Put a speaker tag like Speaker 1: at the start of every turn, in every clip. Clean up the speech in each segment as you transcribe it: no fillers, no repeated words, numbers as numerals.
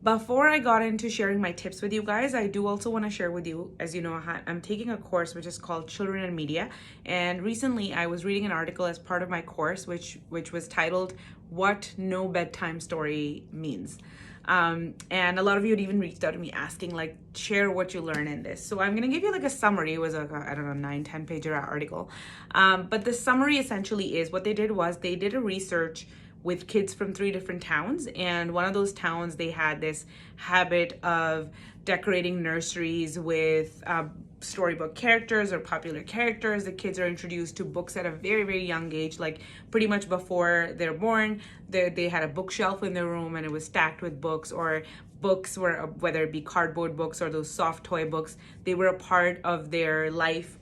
Speaker 1: Before I got into sharing my tips with you guys, I do also want to share with you, as you know, I'm taking a course which is called Children and Media. And recently I was reading an article as part of my course, which was titled What No Bedtime Story Means. And a lot of you had even reached out to me asking, like, share what you learn in this. So I'm going to give you like a summary. It was like I don't know, 9-10 pager article. But the summary essentially is what they did was they did a research with kids from 3 different towns, and one of those towns, they had this habit of decorating nurseries with storybook characters or popular characters. The kids are introduced to books at a very, very young age, like pretty much before they're born. They had a bookshelf in their room and it was stacked with books, or books were, whether it be cardboard books or those soft toy books, they were a part of their life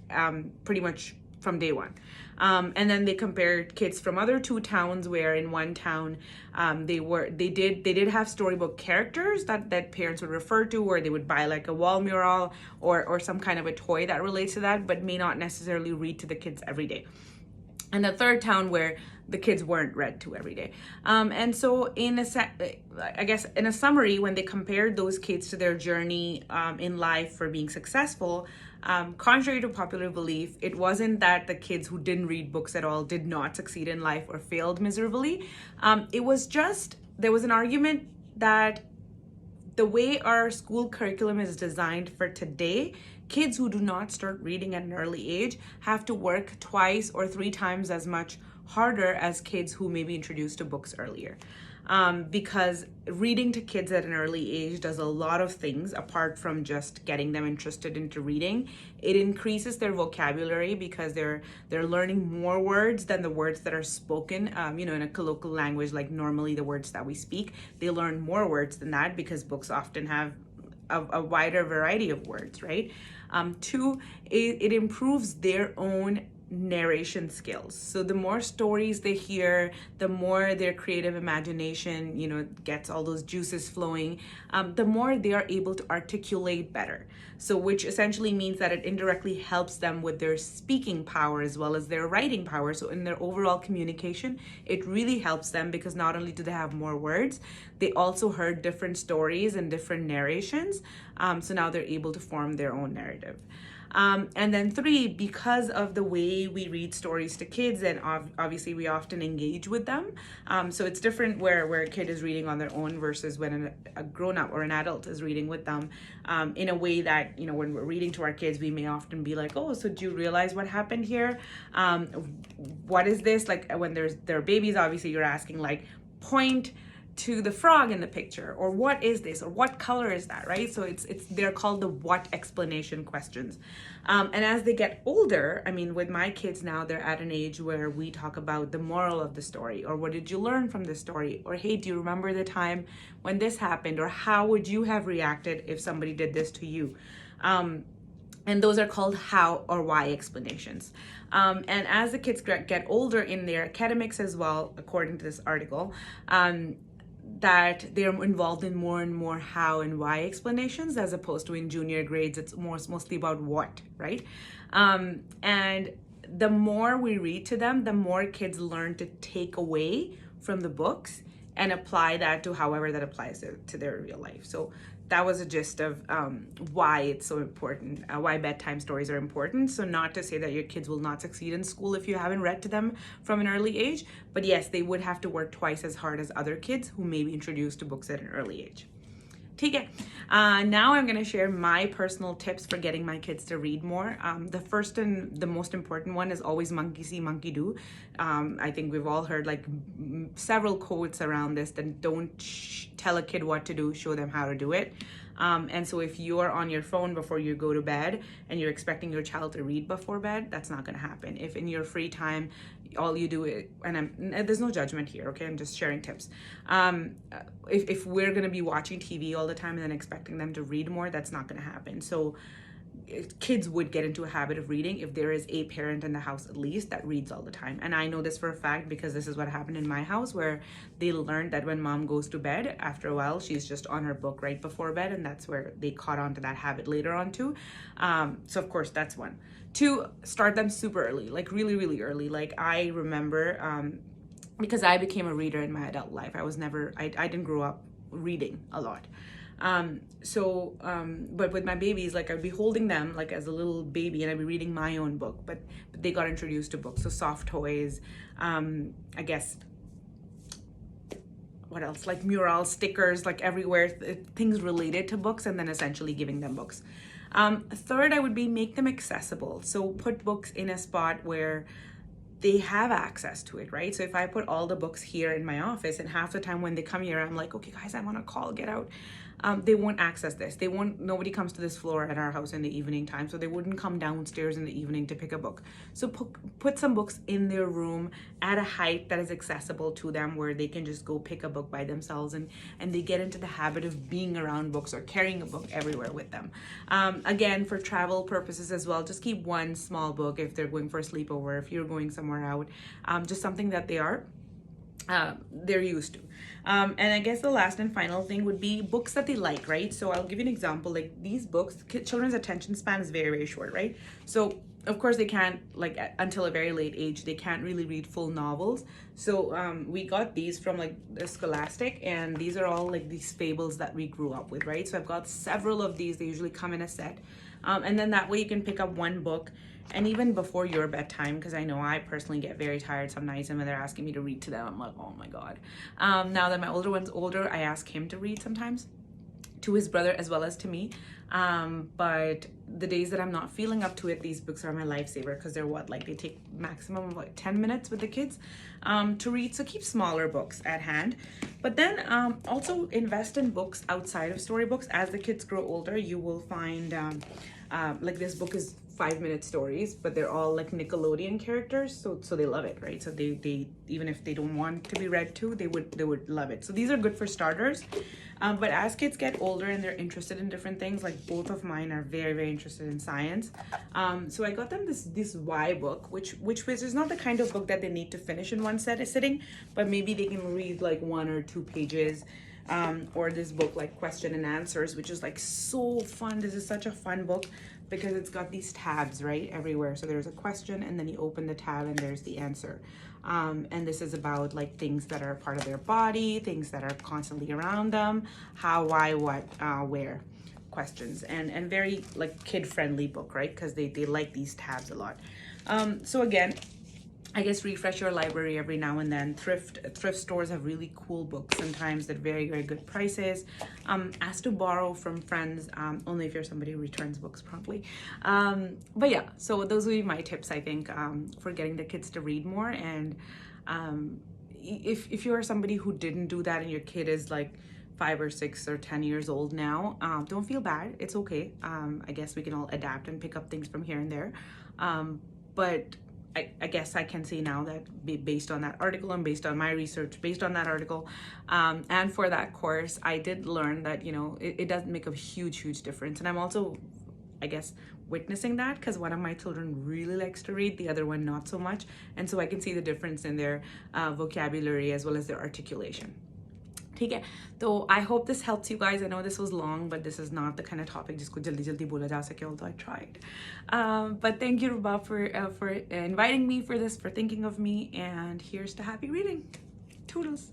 Speaker 1: pretty much from day one. And then they compared kids from other 2 towns, where in one town they did have storybook characters that parents would refer to, or they would buy like a wall mural or some kind of a toy that relates to that, but may not necessarily read to the kids every day. And the 3rd town where the kids weren't read to every day. And so in a summary, when they compared those kids to their journey in life for being successful, contrary to popular belief, it wasn't that the kids who didn't read books at all did not succeed in life or failed miserably. It was just, there was an argument that the way our school curriculum is designed for today, kids who do not start reading at an early age have to work 2 or 3 times as much harder as kids who may be introduced to books earlier. Because reading to kids at an early age does a lot of things apart from just getting them interested into reading. It increases their vocabulary because they're learning more words than the words that are spoken, in a colloquial language, like normally the words that we speak. They learn more words than that because books often have a wider variety of words, right? 2, it improves their own narration skills. So the more stories they hear, the more their creative imagination, gets all those juices flowing, the more they are able to articulate better. So which essentially means that it indirectly helps them with their speaking power as well as their writing power. So in their overall communication, it really helps them because not only do they have more words, they also heard different stories and different narrations. So now they're able to form their own narrative. And then 3, because of the way we read stories to kids, and obviously we often engage with them. So it's different where a kid is reading on their own versus when a grown-up or an adult is reading with them, in a way that, when we're reading to our kids, we may often be like, oh, so do you realize what happened here? What is this? Like when there are babies, obviously you're asking like, point to the frog in the picture, or what is this, or what color is that, right? So they're called the what explanation questions. And as they get older, with my kids now, they're at an age where we talk about the moral of the story, or what did you learn from the story, or hey, do you remember the time when this happened, or how would you have reacted if somebody did this to you? And those are called how or why explanations. And as the kids get older in their academics as well, according to this article, that they're involved in more and more how and why explanations, as opposed to in junior grades, it's mostly about what, right? And the more we read to them, the more kids learn to take away from the books and apply that to however that applies to their real life. So that was a gist of why it's so important, why bedtime stories are important. So not to say that your kids will not succeed in school if you haven't read to them from an early age, but yes, they would have to work 2 as hard as other kids who may be introduced to books at an early age. Take it. Now I'm going to share my personal tips for getting my kids to read more. The first and the most important one is always monkey see, monkey do. I think we've all heard like several quotes around this, that don't tell a kid what to do, show them how to do it. And so if you're on your phone before you go to bed and you're expecting your child to read before bed, that's not going to happen. If in your free time, all you do is, there's no judgment here, okay? I'm just sharing tips. If we're going to be watching TV all the time and then expecting them to read more, that's not going to happen. So kids would get into a habit of reading if there is a parent in the house at least that reads all the time. And I know this for a fact because this is what happened in my house, where they learned that when mom goes to bed, after a while she's just on her book right before bed, and that's where they caught on to that habit later on too. So of course that's one. 2, start them super early, like really, really early. Like I remember because I became a reader in my adult life. I didn't grow up reading a lot. But with my babies, like I'd be holding them like as a little baby and I'd be reading my own book, but they got introduced to books. So soft toys, I guess, what else? Like murals, stickers, like everywhere, things related to books, and then essentially giving them books. Third, I would be make them accessible. So put books in a spot where they have access to it, right? So if I put all the books here in my office, and half the time when they come here, I'm like, okay, guys, I'm on a call, get out. They won't access this. Nobody comes to this floor at our house in the evening time, so they wouldn't come downstairs in the evening to pick a book. So put some books in their room at a height that is accessible to them, where they can just go pick a book by themselves, and they get into the habit of being around books or carrying a book everywhere with them. Again, for travel purposes as well, just keep one small book if they're going for a sleepover, if you're going somewhere out, just something that they're used to. And I guess the last and final thing would be books that they like, right? So I'll give you an example. Like these books, children's attention span is very, very short, right? So of course they can't, like until a very late age, they can't really read full novels. So we got these from like the Scholastic, and these are all like these fables that we grew up with, right? So I've got several of these. They usually come in a set. And then that way you can pick up one book, and even before your bedtime, because I know I personally get very tired some nights, and when they're asking me to read to them, I'm like, oh my God. Now that my older one's older, I ask him to read sometimes to his brother as well as to me. But the days that I'm not feeling up to it, these books are my lifesaver, because they're they take maximum of like 10 minutes with the kids to read. So keep smaller books at hand. But then also invest in books outside of storybooks. As the kids grow older, you will find like this book is 5-minute stories, but they're all like Nickelodeon characters, so they love it, right? So they even if they don't want to be read to, they would love it. So these are good for starters. But as kids get older and they're interested in different things, like both of mine are very, very interested in science. So I got them this Y book, which is not the kind of book that they need to finish in one sitting, but maybe they can read like 1 or 2 pages. Or this book like Question and Answers, which is like so fun. This is such a fun book because it's got these tabs right everywhere. So there's a question, and then you open the tab and there's the answer. And this is about like things that are part of their body, things that are constantly around them, how, why, what, where questions, and very like kid-friendly book, right? Because they like these tabs a lot. So again, I guess refresh your library every now and then. Thrift stores have really cool books sometimes at very, very good prices. Ask to borrow from friends, only if you're somebody who returns books promptly. But yeah, so those would be my tips, I think, for getting the kids to read more. And if you are somebody who didn't do that and your kid is like 5 or 6 or 10 years old now, don't feel bad. It's okay. I guess we can all adapt and pick up things from here and there. But I guess I can say now that based on that article and based on my research, based on that article, and for that course, I did learn that, you know, it doesn't make a huge difference. And I'm also, I guess, witnessing that because one of my children really likes to read, the other one not so much. And so I can see the difference in their vocabulary as well as their articulation. Okay, so I hope this helps you guys. I know this was long, but this is not the kind of topic जिसको जल्दी बोला जा सके, although I tried. But thank you, Ruba, for inviting me for this, for thinking of me, and here's to happy reading. Toodles.